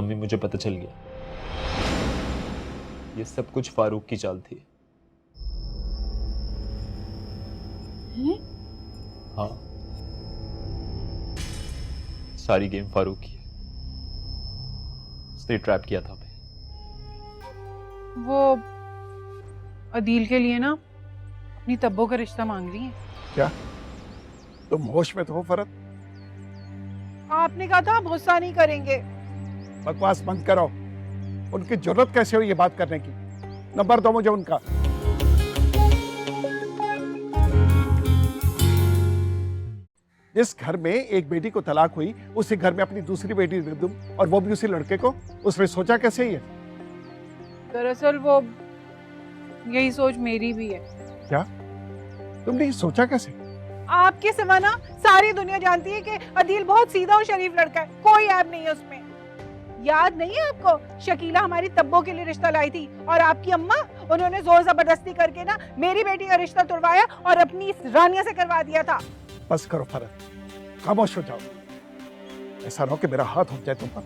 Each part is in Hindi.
अम्मी मुझे पता चल गया, ये सब कुछ फारूक की चाल थी। हैं? हाँ, सारी गेम फारूक की है। उसने ट्रैप किया था हमें। वो अदील के लिए ना अपनी तब्बो का रिश्ता मांग रही है। क्या तुम होश में तो हो फरत? आपने कहा था आप गुस्सा नहीं करेंगे। बकवास बंद करो। उनकी जरूरत कैसे हुई ये बात करने की? नंबर दो मुझे उनका। जिस घर में एक बेटी को तलाक हुई उसी घर में अपनी दूसरी बेटी दे दूं, और वो भी उसी लड़के को। उसने सोचा कैसे ही है? दरअसल वो यही सोच मेरी भी है। क्या तुमने ये सोचा कैसे? आपके सिवा ना सारी दुनिया जानती है कि अदील बहुत सीधा और शरीफ लड़का है, कोई ऐब नहीं है उसमें। याद नहीं है आपको, शकीला हमारी तब्बो के लिए रिश्ता लाई थी और आपकी अम्मा उन्होंने जोर जबरदस्ती करके ना मेरी बेटी का रिश्ता तुड़वाया और अपनी रानिया से करवा दिया था। बस करो फरत, खामोश हो जाओ। ऐसा ना हो कि मेरा हाथ उठ जाए तुम पर।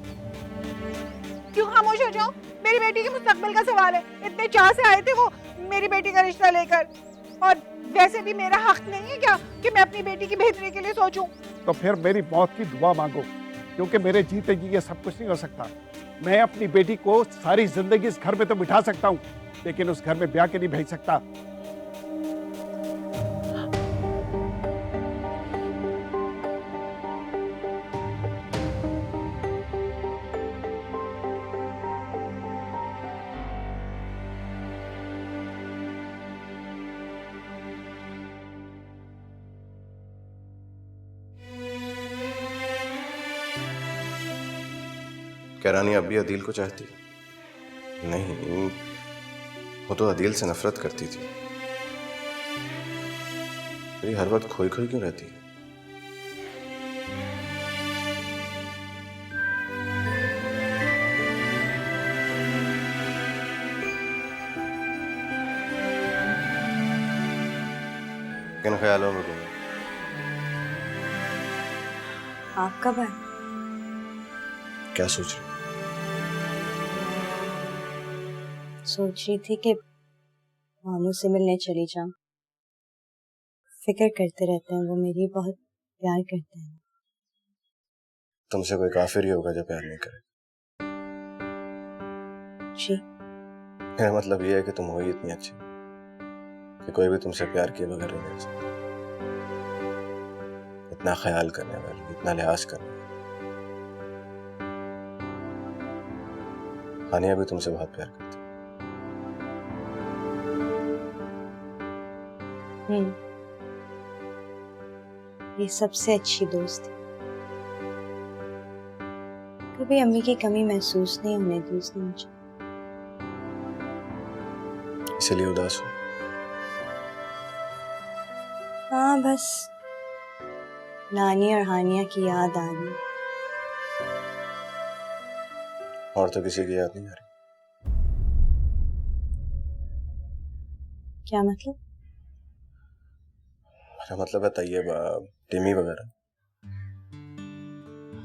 क्यों खामोश हो जाओ? मेरी बेटी के मुस्तकबिल का सवाल है। इतने चाह से आए थे वो मेरी बेटी का रिश्ता लेकर, और वैसे भी मेरा हक नहीं है क्या कि मैं अपनी बेटी की बेहतरी के लिए सोचूं? तो फिर मेरी मौत की दुआ मांगो, क्योंकि मेरे जीते जी ये सब कुछ नहीं हो सकता। मैं अपनी बेटी को सारी जिंदगी इस घर में तो बिठा सकता हूँ, लेकिन उस घर में ब्याह के नहीं भेज सकता। क्या रानी अब भी अदील को चाहती? नहीं, वो तो अदील से नफरत करती थी। फिर ये हर वक्त खोई खोई क्यों रहती है? किन ख्यालों में गुम? आप कब आए? क्या सोच रही? सोच रही थी कि मामू से मिलने चली जाऊं। फिक्र करते रहते हैं, वो मेरी बहुत प्यार करते हैं। तुमसे कोई काफिर ही होगा जो प्यार नहीं करे। जी, मेरा मतलब ये है कि तुम हो ही इतनी अच्छी कि कोई भी तुमसे प्यार किए बगैर नहीं रह सकता। इतना ख्याल करने वाली, इतना लिहाज करने वाली। हानिया भी तुमसे बहुत प्यार करती। ये सबसे अच्छी दोस्त है। कभी अम्मी की कमी महसूस नहीं होने दी उसने मुझे। इसलिए उदास हो? हाँ, बस नानी और हानिया की याद आ गई। और तो किसी की याद नहीं आ रही? क्या मतलब? मेरा मतलब है तैयबा, टिमी वगैरह।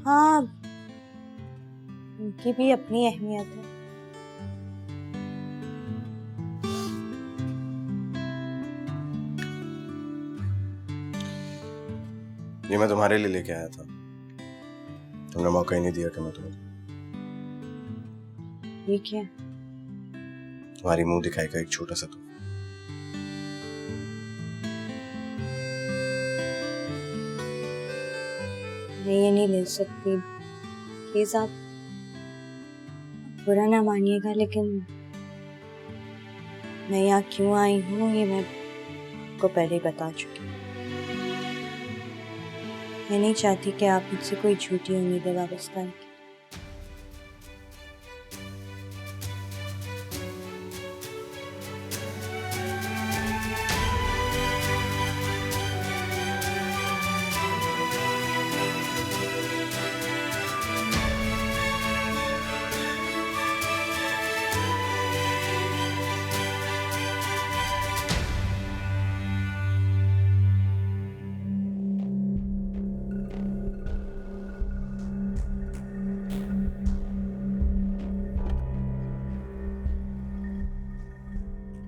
हाँ, उनकी भी अपनी अहमियत है। ये मैं तुम्हारे लिए लेके आया था, तुमने मौका ही नहीं दिया कि मैं तुम्हें। ये क्या? तुम्हारी मुंह दिखाई का एक छोटा सा तोहफा। मैं ये नहीं ले सकती, प्लीज आप बुरा ना मानिएगा, लेकिन मैं यहाँ क्यों आई हूँ ये मैं आपको पहले ही बता चुकी हूँ। मैं नहीं चाहती कि आप मुझसे कोई झूठी उम्मीदें वाबस्ता रखें।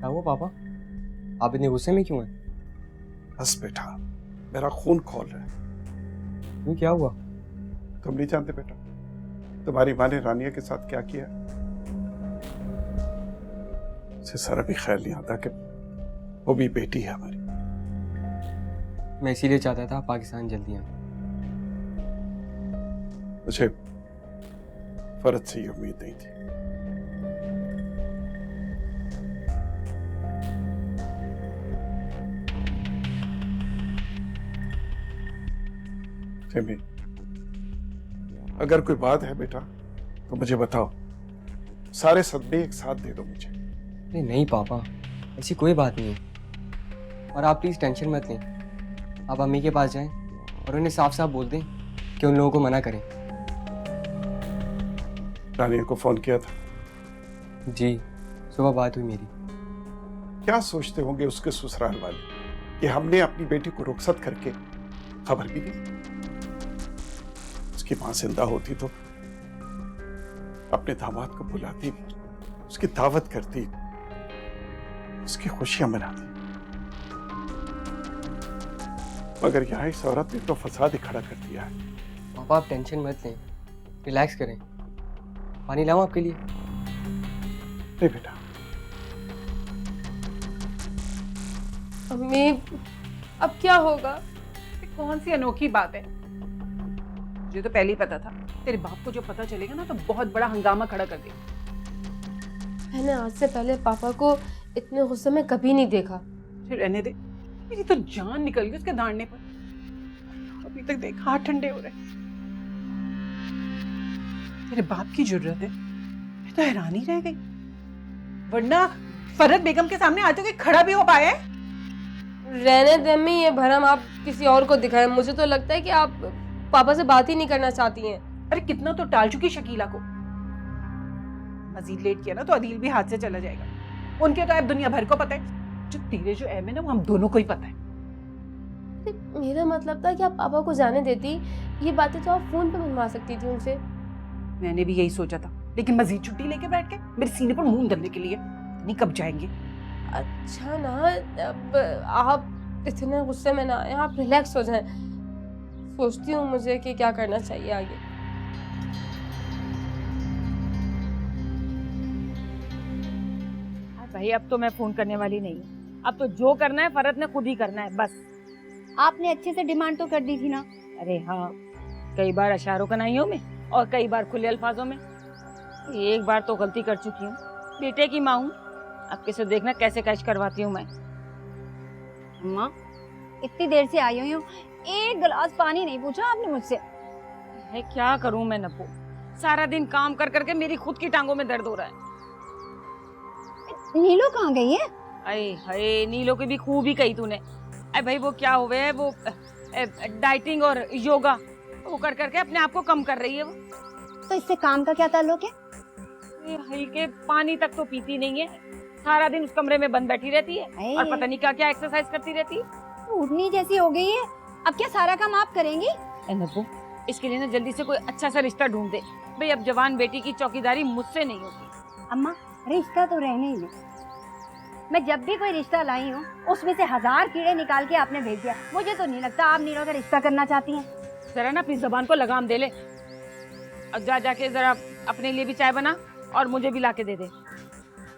क्या हुआ पापा, आप इतने गुस्से में क्यों हैं? बस बेटा, मेरा खून खोल रहा है। क्यों, क्या हुआ? तुम नहीं जानते बेटा, तुम्हारी माँ ने रानिया के साथ क्या किया। उसे जरा भी ख्याल नहीं आता कि वो भी बेटी है हमारी। मैं इसीलिए चाहता था आप पाकिस्तान जल्दी आए। मुझे फरज से ये उम्मीद नहीं थी। सिमी, अगर कोई बात है बेटा तो मुझे बताओ, सारे सदमे एक साथ दे दो मुझे। नहीं नहीं पापा, ऐसी कोई बात नहीं है। और आप प्लीज़ टेंशन मत लें, आप अम्मी के पास जाएं और उन्हें साफ साफ बोल दें कि उन लोगों को मना करें। रानिया को फोन किया था? जी, सुबह बात हुई मेरी। क्या सोचते होंगे उसके ससुराल वाले कि हमने अपनी बेटी को रुखसत करके खबर भी दी। उसकी मां जिंदा होती तो अपने दामाद को बुलाती, उसकी दावत करती, उसकी खुशियां मनाती। मगर यहाँ इस औरत ने तो फसाद ही खड़ा कर दिया है। पापा आप टेंशन मत लें, रिलैक्स करें। पानी लाऊं आपके लिए? नहीं बेटा। अम्मी, अब क्या होगा? कौन सी अनोखी बात है? मुझे तो पहले ही पता था, तेरे बाप को जो पता चलेगा ना तो बहुत बड़ा हंगामा खड़ा कर देगा। मैंने आज से पहले पापा को इतने गुस्से में कभी नहीं देखा। फिर रहने दे, मेरी तो जान निकल गई उसके दांड़ने पर। अभी तक देख हाथ ठंडे हो रहे। तेरे बाप की जुर्रत है, मैं तो हैरान ही रह गई। वरना फरहत बेगम के सामने आज तक खड़ा भी हो पाया है? रहने दे अम्मी, ये भरम आप किसी और को दिखाएं। मुझे तो लगता है कि आप पापा से बात ही नहीं करना चाहती हैं। अरे कितना तो टाल चुकी शकीला को। मजीद लेट किया ना तो अदील भी हाथ से चला जाएगा। उनके तो ऐब दुनिया भर को पता है, जो तेरे जो ऐब है ना वो हम दोनों को ही पता है। मेरा मतलब था कि आप पापा को जाने देती, ये बातें तो आप फोन पे मनवा सकती थी उनसे। मैंने भी यही सोचा था, लेकिन मजीद छुट्टी लेके बैठ के मेरे सीने पर मून धरने के लिए। नहीं कब जाएंगे। अच्छा ना, अब आप इतने गुस्से में ना आए, आप रिलैक्स हो जाएं। सोचती हूँ मुझे कि क्या करना चाहिए आगे। भाई अब तो मैं फोन करने वाली नहीं हूँ। अब तो जो करना है फरहत ने खुद ही करना है बस। आपने अच्छे से डिमांड तो कर दी थी ना? अरे हाँ, कई बार अशारों कनाइयों में और कई बार खुले अल्फाजों में। एक बार तो गलती कर चुकी हूँ, बेटे की माँ हूँ। अब किसे देखना कैसे कैश करवाती हूँ मैं। अम्मा, इतनी देर से आई हुई हूँ, एक गिलास पानी नहीं पूछा आपने मुझसे। है क्या करूँ मैं नब्बू, सारा दिन काम कर करके मेरी खुद की टांगों में दर्द हो रहा है। नीलो कहाँ गई है? अरे हाय, नीलो की भी खूब ही कही तूने। अरे भाई वो क्या हुए है, वो डाइटिंग और योगा वो कर करके अपने आप को कम कर रही है वो। तो इससे काम का क्या ताल्लुक है? हल्के पानी तक तो पीती नहीं है, सारा दिन उस कमरे में बंद बैठी रहती है और पता नहीं क्या क्या एक्सरसाइज करती रहती है। उठनी जैसी हो गई है, अब क्या सारा काम आप करेंगी? नब्बू, इसके लिए ना जल्दी से कोई अच्छा सा रिश्ता ढूंढ दे भाई। अब जवान बेटी की चौकीदारी मुझसे नहीं होती। अम्मा, रिश्ता तो रहने ही दो। मैं जब भी कोई रिश्ता लाई हूँ उसमें से 1000 कीड़े निकाल के आपने भेज दिया। मुझे तो नहीं लगता आप नीलो का रिश्ता करना चाहती हैं। जरा ना अपनी जबान को लगाम दे ले और जा जाके जरा अपने लिए भी चाय बना और मुझे भी ला के दे दे।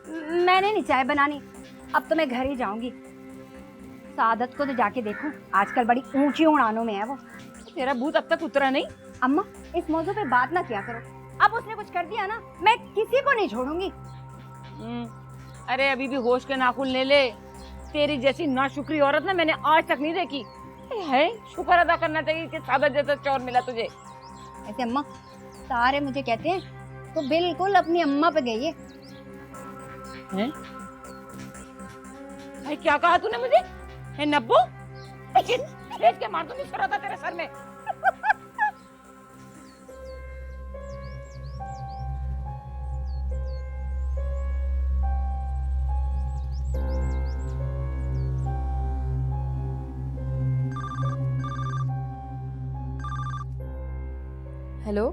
मैंने नहीं चाय बनानी, अब तो मैं घर ही जाऊंगी। सादत को तो जाके देखो, आजकल बड़ी ऊंची उड़ानों में है वो। तेरा भूत अब तक उतरा नहीं? अम्मा, इस मौजू पे बात ना किया करो। अब उसने कुछ कर दिया ना, मैं किसी को नहीं छोड़ूंगी। अरे अभी भी होश के नाखून ले ले। तेरी जैसी नाशुक्री औरत ना मैंने आज तक नहीं देखी है। शुक्र अदा करना चाहिए कि सादत जैसा चौर मिला तुझे। ऐसे अम्मा सारे मुझे कहते हैं तो बिल्कुल अपनी अम्मा पे गई है। भाई क्या कहा तूने मुझे? है नब्बू, देख के मार दूंगी सर तेरे सर में। हेलो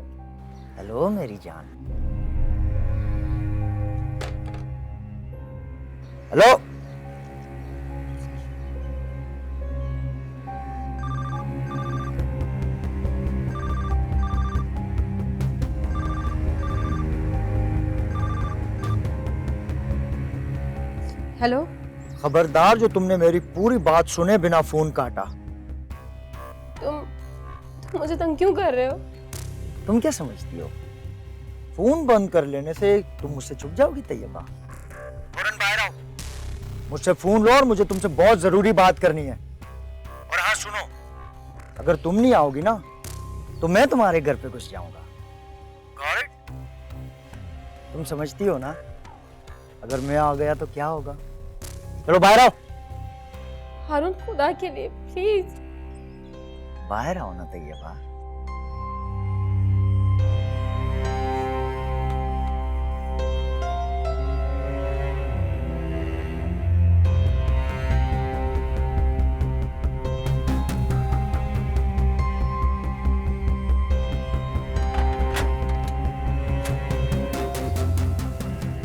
हेलो मेरी जान। Hello hello. खबरदार, जो तुमने मेरी पूरी बात सुने बिना फोन काटा। तुम मुझे तंग क्यों कर रहे हो? तुम क्या समझती हो, फोन बंद कर लेने से तुम मुझसे छुप जाओगी तैयबा? फौरन बाहर आओ, मुझसे फोन लो और मुझे तुमसे बहुत जरूरी बात करनी है। और हाँ सुनो, अगर तुम नहीं आओगी ना तो मैं तुम्हारे घर पे घुस जाऊंगा। Got it? तुम समझती हो ना, अगर मैं आ गया तो क्या होगा? चलो बाहर आओ। हारून खुदा के लिए प्लीज बाहर आओ ना तैयबा।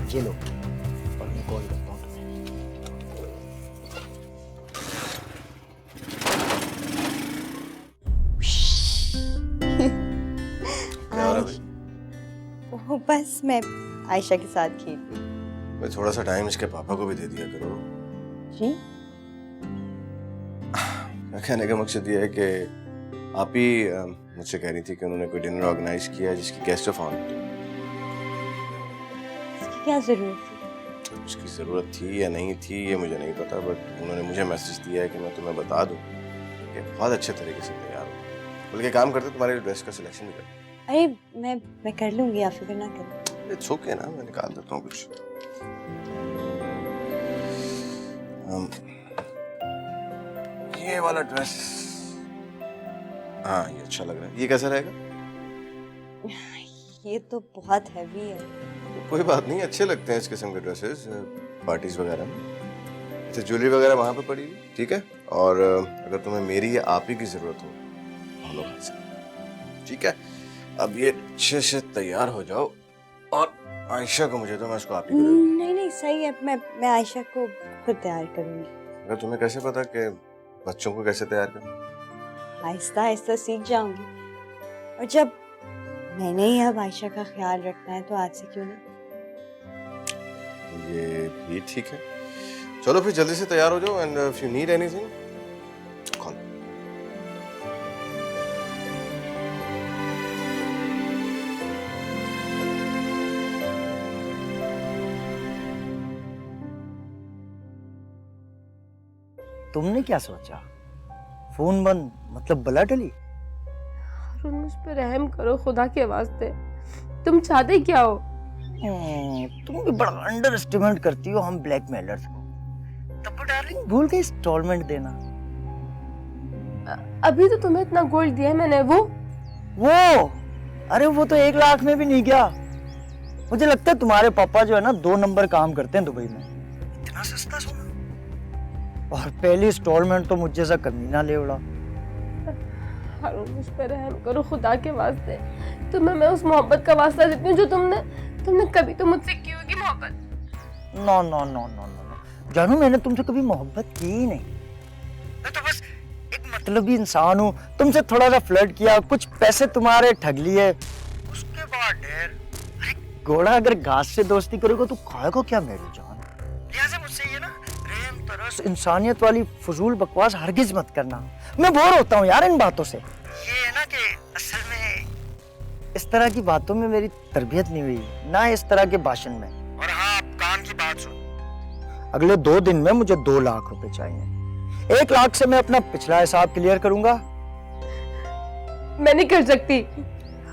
ये लो, और मैं कॉल करता हूँ तुम्हें। क्या हो रहा है भाई? वो बस मैं आयशा के साथ खेल रही हूँ। मैं थोड़ा सा टाइम इसके पापा को भी दे दिया करो। जी? कहने का मकसद ये है कि आप ही मुझसे कह रही थी कि उन्होंने कोई डिनर ऑर्गेनाइज किया है जिसकी गेस्ट ऑफ ऑनर थी। इसकी क्या जरूरत थी? उसकी ज़रूरत थी या नहीं थी ये मुझे नहीं पता, बट उन्होंने मुझे मैसेज दिया है कि मैं तुम्हें बता दूं कि बहुत अच्छे तरीके से तैयार हो। बल्कि काम करते तुम्हारे ड्रेस का सिलेक्शन भी कर। अरे मैं कर लूंगी, आप फिक्र ना करो। इट्स ओके ना, मैं निकाल देता हूँ कुछ। ये वाला ड्रेस, हाँ ये अच्छा लग रहा है। ये कैसा रहेगा? ये तो बहुत हैवी है। कोई बात नहीं, अच्छे लगते हैं इस किस्म के ड्रेसेस पार्टीज वगैरह में। अच्छा ज्वेलरी वगैरह वहां पे पड़ी है, ठीक है। और अगर तुम्हें मेरी या आप ही की जरूरत हो हम लोग ठीक है। अब ये अच्छे से तैयार हो जाओ और आयशा को मुझे तो मैं उसको आप ही नहीं सही है, मैं आयशा को खुद तैयार करूंगी। अगर तुम्हें कैसे पता कि बच्चों को कैसे तैयार करना? आहिस्ता आहिस्ता सीख जाऊंगी, और जब मैंने ही अब आयशा का ख्याल रखना है तो आज से क्यों ना। ये भी ठीक है। चलो फिर जल्दी से तैयार हो जाओ, and if you need anything call. तुमने क्या सोचा, फोन बंद मतलब बला टली? हारून मुझ पे रहम करो खुदा के वास्ते। तुम चाहते क्या हो? तुम भी बड़ा अंडर एस्टिमेट करती हो हम ब्लैकमेलर्स को। तब डार्लिंग भूल गई इंस्टॉलमेंट देना। अभी तो तुम्हें इतना गोल्ड दिया है मैंने। वो अरे वो तो 1 लाख में भी नहीं गया। मुझे लगता है तुम्हारे पापा जो है ना 2 नंबर काम करते हैं दुबई में। इतना सस्ता सोना, और पहली इंस्टॉलमेंट तो मुझ जैसा कमीना ले उड़ा। हारून मुझ पे रहम करो खुदा के वास्ते। तुम्हें मैं उस मोहब्बत का वास्ता देती हूँ जो तुमने कभी तो मुझसे की होगी मोहब्बत। No no no no no जानू, मैंने तुमसे कभी मोहब्बत की ही नहीं। मैं तो बस एक मतलबी इंसान हूँ। तुमसे थोड़ा सा फ्लर्ट किया, कुछ पैसे तुम्हारे ठग लिए, उसके बाद ढेर। अरे घोड़ा अगर घास से दोस्ती करेगा तो खाएगा क्या मेरी जान? लिहाजा मुझसे ये ना प्रेम तरस इंसानियत वाली फजूल बकवास हरगिज मत करना। मैं बोर होता हूँ यार इन बातों से। ये है ना कि असल में इस तरह की बातों में मेरी तरबियत नहीं हुई, ना इस तरह के भाषण में। और हाँ, कान की बात सुन, अगले 2 दिन में मुझे 2 लाख रुपए चाहिए। 1 लाख से मैं अपना पिछला हिसाब क्लियर करूंगा। मैं नहीं कर सकती।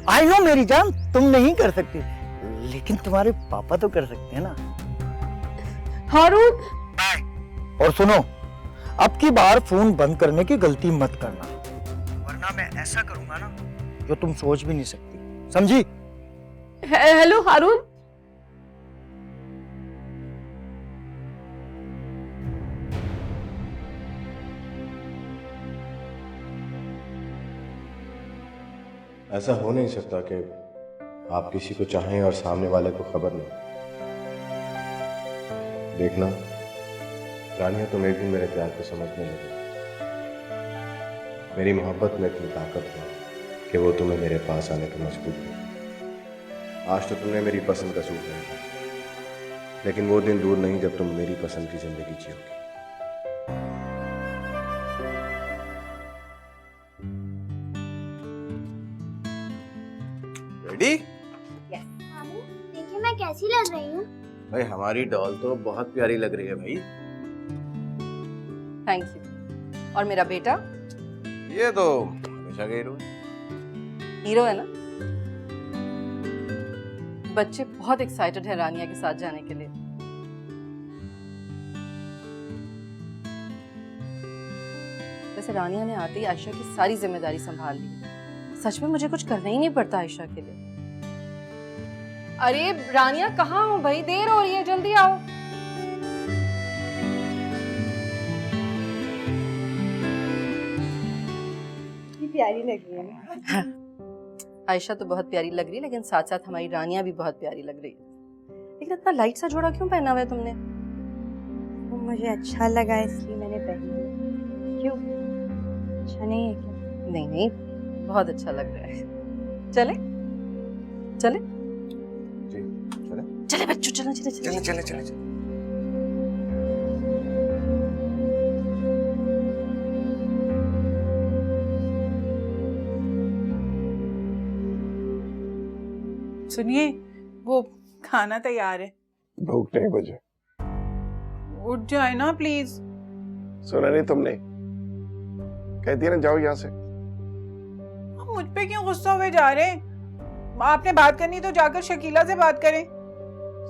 आई नो मेरी जान, तुम नहीं कर सकती, लेकिन तुम्हारे पापा तो कर सकते हैं ना। हारून, और सुनो, अब की बार फोन बंद करने की गलती मत करना, वरना मैं ऐसा करूंगा ना जो तुम सोच भी नहीं सकती, समझी? हेलो हारून। ऐसा हो नहीं सकता कि आप किसी को चाहें और सामने वाले को खबर नहीं। देखना रानिया, तुम एक दिन मेरे प्यार को समझने लगे। मेरी मोहब्बत में इतनी ताकत है कि वो तुम्हें मेरे पास आने पर मजबूर है। आज तो तुमने मेरी पसंद का सूट नहीं, लेकिन वो दिन दूर नहीं जब तुम मेरी पसंद की जिंदगी जियोगी। रेडी? देखिए मैं कैसी लग रही हूँ। भाई हमारी डॉल तो बहुत प्यारी लग रही है भाई। Thank you. और मेरा बेटा? ये तो हमेशा का हीरो है ना। बच्चे बहुत एक्साइटेड है रानिया के साथ जाने के लिए। वैसे रानिया ने आते ही आयशा की सारी जिम्मेदारी संभाल ली है। सच में मुझे कुछ करना ही नहीं पड़ता आयशा के लिए। अरे रानिया कहाँ हो भाई, देर हो रही है, जल्दी आओ। प्यारी लग रही है। आयशा तो बहुत प्यारी लग रही है, लेकिन साथ साथ हमारी रानिया भी बहुत प्यारी लग रही है। लेकिन इतना लाइट सा जोड़ा क्यों पहना हुआ है तुमने? वो मुझे अच्छा लगा इसलिए मैंने पहन लिया। क्यों, अच्छा नहीं है क्या? नहीं नहीं, बहुत अच्छा लग रहा है। चले चले जी चले चले बच्चों, चलो चले चले चले चले चले। सुनिए, वो खाना तैयार है। भूख नहीं मुझे। उठ जाए ना प्लीज। सुना नहीं तुमने? कह दिया ना जाओ यहाँ से। मुझ पे क्यों गुस्सा हुए जा रहे हैं? आपने बात करनी तो जाकर शकीला से बात करें।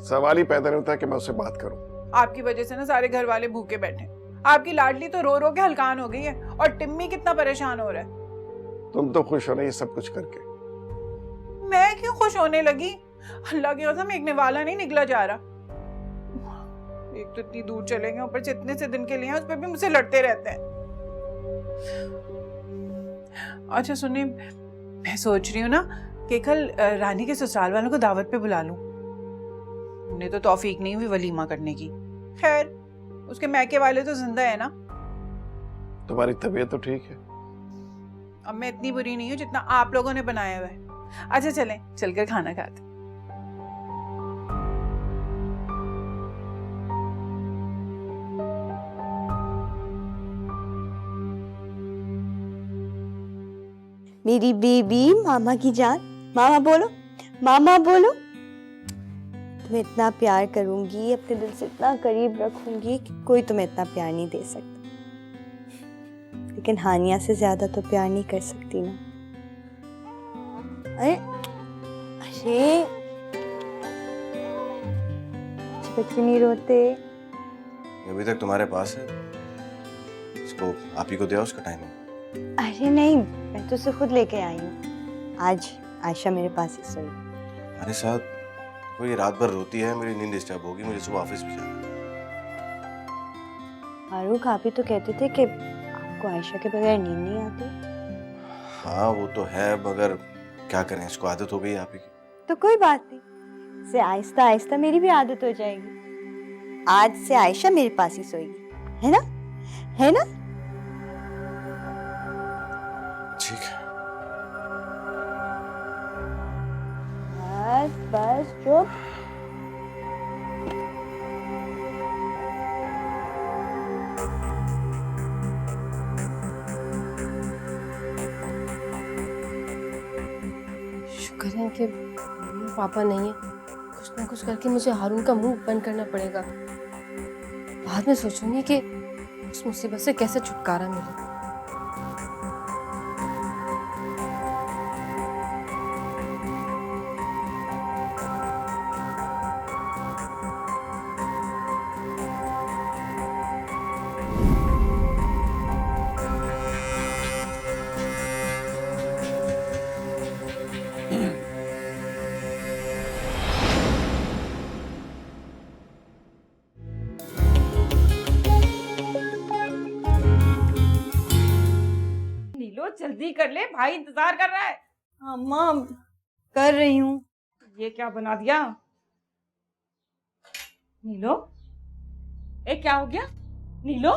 सवाल ही पैदा नहीं होता कि मैं उससे बात करूं। आपकी वजह से ना सारे घर वाले भूखे बैठे। आपकी लाडली तो रो रो के हलकान हो गई है और टिम्मी कितना परेशान हो रहा है। तुम तो खुश हो रही है सब कुछ करके। मैं क्यों खुश होने लगी? अल्लाह की कसम एक निवाला नहीं निकला जा रहा। एक तो इतनी दूर चलेंगे, ऊपर से इतने से दिन के लिए, उस पर भी मुझसे लड़ते रहते हैं। अच्छा सुनिए, मैं सोच रही हूँ ना कि कल रानी के ससुराल वालों को दावत पे बुला लूं। उन्हें तो तौफीक नहीं हुई वलीमा करने की। खैर उसके मैके वाले तो जिंदा है ना। तुम्हारी तबीयत तो ठीक है? अब मैं इतनी बुरी नहीं हूँ जितना आप लोगों ने बनाया हुआ है। अच्छा चलें, चलकर खाना खाते। मेरी बेबी, मामा की जान, मामा बोलो, मामा बोलो। तुम्हें इतना प्यार करूंगी, अपने दिल से इतना करीब रखूंगी कि कोई तुम्हें इतना प्यार नहीं दे सकता। लेकिन हानिया से ज्यादा तो प्यार नहीं कर सकती ना। अरे अरे बच्चे नहीं रोते। अभी तक तुम्हारे पास है, इसको आप ही को दिया, उसका टाइम है। अरे नहीं, मैं तो उसे खुद लेके आई हूँ। आज आयशा मेरे पास ही सोई। अरे साथ कोई रात भर रोती है, मेरी नींद डिस्टर्ब होगी, मुझे सुबह ऑफिस भी जाना है। फारूक, आप ही तो कहते थे कि आपको आयशा के बगैर नींद नहीं आती। हाँ वो तो है, मगर क्या करें, इसको आदत हो गई आप ही की। तो कोई बात नहीं, से आहिस्ता आहिस्ता मेरी भी आदत हो जाएगी। आज से आयशा मेरे पास ही सोएगी, है ना? है ना? ठीक है। बस बस चुप। शुक्र है कि मम्मी पापा नहीं है। कुछ ना कुछ करके मुझे हारून का मुंह बंद करना पड़ेगा। बाद में सोचूंगी कि उस मुसीबत से कैसे छुटकारा मिले। जल्दी कर ले, भाई इंतजार कर रहा है। अम्मा कर रही हूँ। ये क्या बना दिया नीलो? ए क्या हो गया नीलो?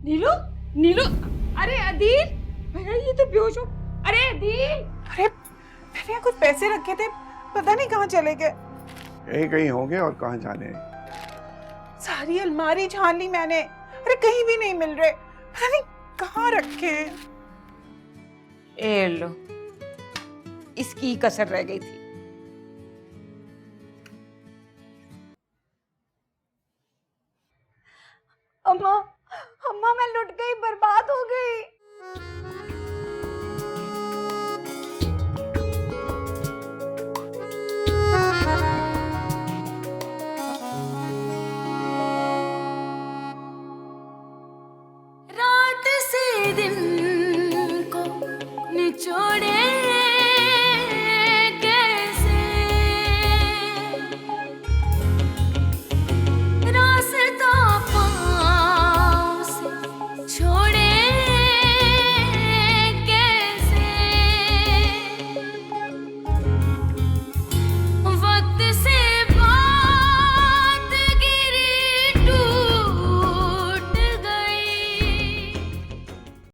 नीलो नीलो, अरे अदील भैया, ये तो बेहोश हो। अरे अदील, अरे मैंने यहाँ कुछ पैसे रखे थे, पता नहीं कहाँ चले गए। यही कहीं होंगे और कहाँ जाने हैं। सारी अलमारी छान ली मैंने, अरे कहीं भी नहीं मिल रहे, पता नहीं कहाँ रखे हैं। ए लो, इसकी ही कसर रह गई थी। अम्मा, अम्मा मैं लुट गई, बर्बाद हो गई।